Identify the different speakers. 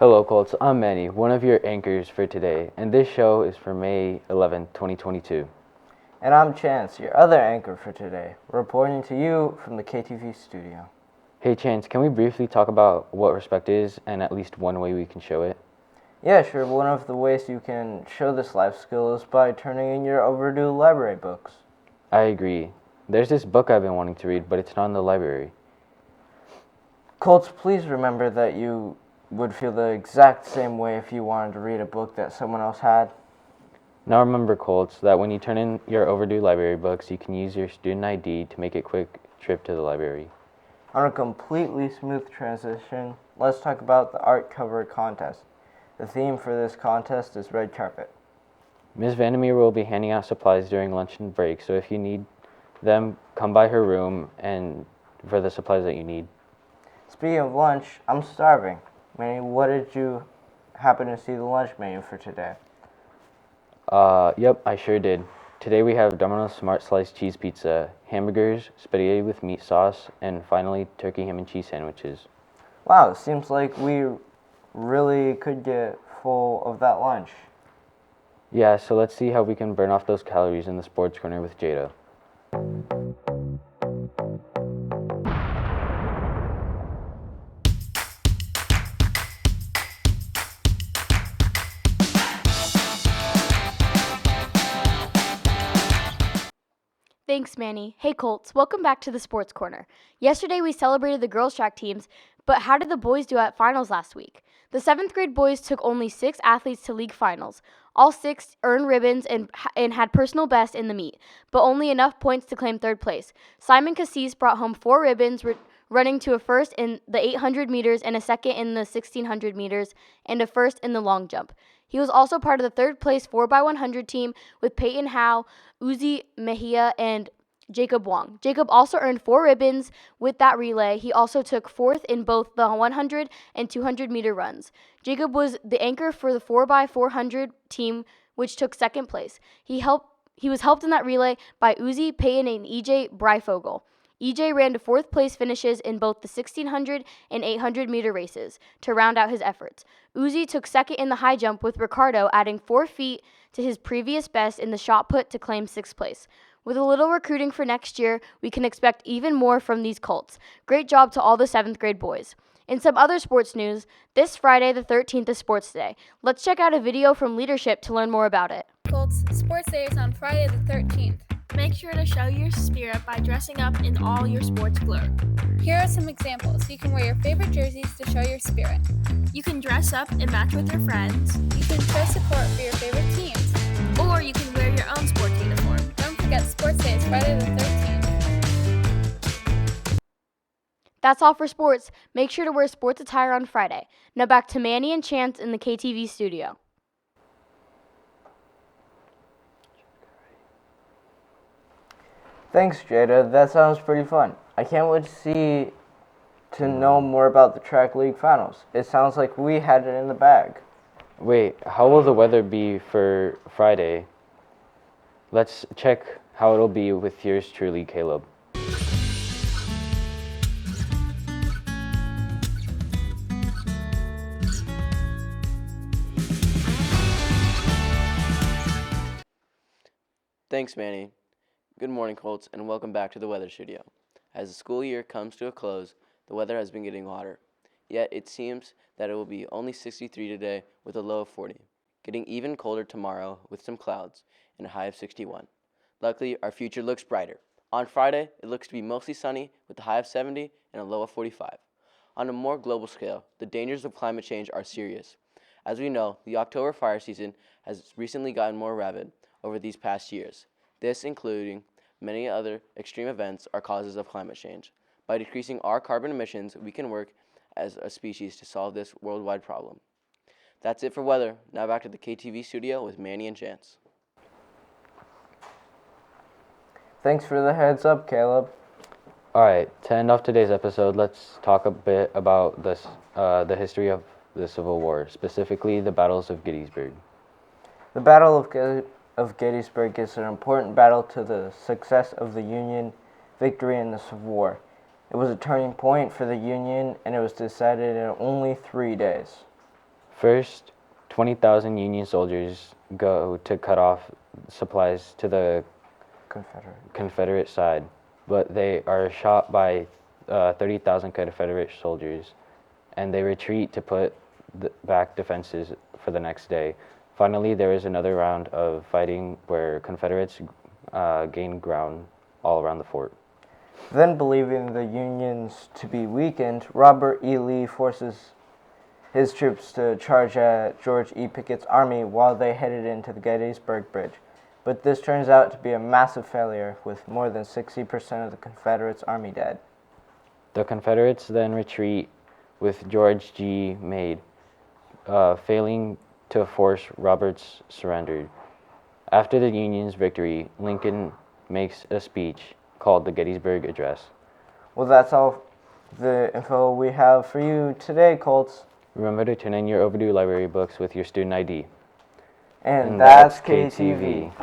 Speaker 1: Hello, Colts. I'm Manny, one of your anchors for today, and this show is for May 11th, 2022.
Speaker 2: And I'm Chance, your other anchor for today, reporting to you from the KTV studio.
Speaker 1: Hey, Chance, can we briefly talk about what respect is and at least one way we can show it?
Speaker 2: Yeah, sure. One of the ways you can show this life skill is by turning in your overdue library books.
Speaker 1: I agree. There's this book I've been wanting to read, but it's not in the library.
Speaker 2: Colts, please remember that you would feel the exact same way if you wanted to read a book that someone else had.
Speaker 1: Now remember, Colts, that when you turn in your overdue library books, you can use your student ID to make a quick trip to the library.
Speaker 2: On a completely smooth transition, let's talk about the art cover contest. The theme for this contest is red carpet.
Speaker 1: Ms. Vandermeer will be handing out supplies during lunch and break, so if you need them, come by her room and for the supplies that you need.
Speaker 2: Speaking of lunch, I'm starving. Manny, what did you happen to see the lunch menu for today?
Speaker 1: Yep, I sure did. Today we have Domino's Smart Sliced Cheese Pizza, hamburgers, spaghetti with meat sauce, and finally turkey ham and cheese sandwiches.
Speaker 2: Wow, it seems like we really could get full of that lunch.
Speaker 1: Yeah, so let's see how we can burn off those calories in the sports corner with Jada.
Speaker 3: Thanks, Manny. Hey, Colts. Welcome back to the Sports Corner. Yesterday, we celebrated the girls' track teams, but how did the boys do at finals last week? The 7th grade boys took only 6 athletes to league finals. All 6 earned ribbons and had personal best in the meet, but only enough points to claim 3rd place. Simon Cassis brought home 4 ribbons, running to a first in the 800 meters and a second in the 1600 meters and a first in the long jump. He was also part of the 3rd place 4x100 team with Peyton Howe, Uzi Mejia, and Jacob Wong. Jacob also earned 4 ribbons with that relay. He also took 4th in both the 100 and 200 meter runs. Jacob was the anchor for the 4x400 team, which took 2nd place. He was helped in that relay by Uzi, Peyton, and EJ Breifogel. EJ ran to 4th place finishes in both the 1600 and 800 meter races to round out his efforts. Uzi took 2nd in the high jump with Ricardo adding 4 feet to his previous best in the shot put to claim 6th place. With a little recruiting for next year, we can expect even more from these Colts. Great job to all the 7th grade boys. In some other sports news, this Friday the 13th is Sports Day. Let's check out a video from Leadership to learn more about it.
Speaker 4: Colts, Sports Day is on Friday the 13th. Make sure to show your spirit by dressing up in all your sports gear. Here are some examples. You can wear your favorite jerseys to show your spirit. You can dress up and match with your friends. You can show support for your favorite teams. Or you can wear your own sports uniform. Don't forget Sports Day is Friday the 13th.
Speaker 3: That's all for sports. Make sure to wear sports attire on Friday. Now back to Manny and Chance in the KTV studio.
Speaker 2: Thanks, Jada. That sounds pretty fun. I can't wait to know more about the track league finals. It sounds like we had it in the bag.
Speaker 1: Wait, how will the weather be for Friday? Let's check how it'll be with yours truly, Caleb.
Speaker 5: Thanks, Manny. Good morning, Colts, and welcome back to the weather studio. As the school year comes to a close, the weather has been getting hotter. Yet it seems that it will be only 63 today with a low of 40, getting even colder tomorrow with some clouds and a high of 61. Luckily, our future looks brighter. On Friday, it looks to be mostly sunny with a high of 70 and a low of 45. On a more global scale, the dangers of climate change are serious. As we know, the October fire season has recently gotten more rabid over these past years. This, including many other extreme events, are causes of climate change. By decreasing our carbon emissions, we can work as a species to solve this worldwide problem. That's it for weather. Now back to the KTV studio with Manny and Chance.
Speaker 2: Thanks for the heads up, Caleb.
Speaker 1: Alright, to end off today's episode, let's talk a bit about the history of the Civil War, specifically the battles of Gettysburg.
Speaker 2: The Battle of Gettysburg is an important battle to the success of the Union victory in the Civil War. It was a turning point for the Union, and it was decided in only 3 days.
Speaker 1: First, 20,000 Union soldiers go to cut off supplies to the Confederate side, but they are shot by 30,000 Confederate soldiers, and they retreat to put back defenses for the next day. Finally, there is another round of fighting where Confederates gain ground all around the fort.
Speaker 2: Then, believing the Unions to be weakened, Robert E. Lee forces his troops to charge at George E. Pickett's army while they headed into the Gettysburg Bridge. But this turns out to be a massive failure, with more than 60% of the Confederates' army dead.
Speaker 1: The Confederates then retreat with George G. Meade, failing to force Robert's surrender. After the Union's victory, Lincoln makes a speech called the Gettysburg Address.
Speaker 2: Well, that's all the info we have for you today, Colts.
Speaker 1: Remember to turn in your overdue library books with your student ID.
Speaker 2: And that's KTV.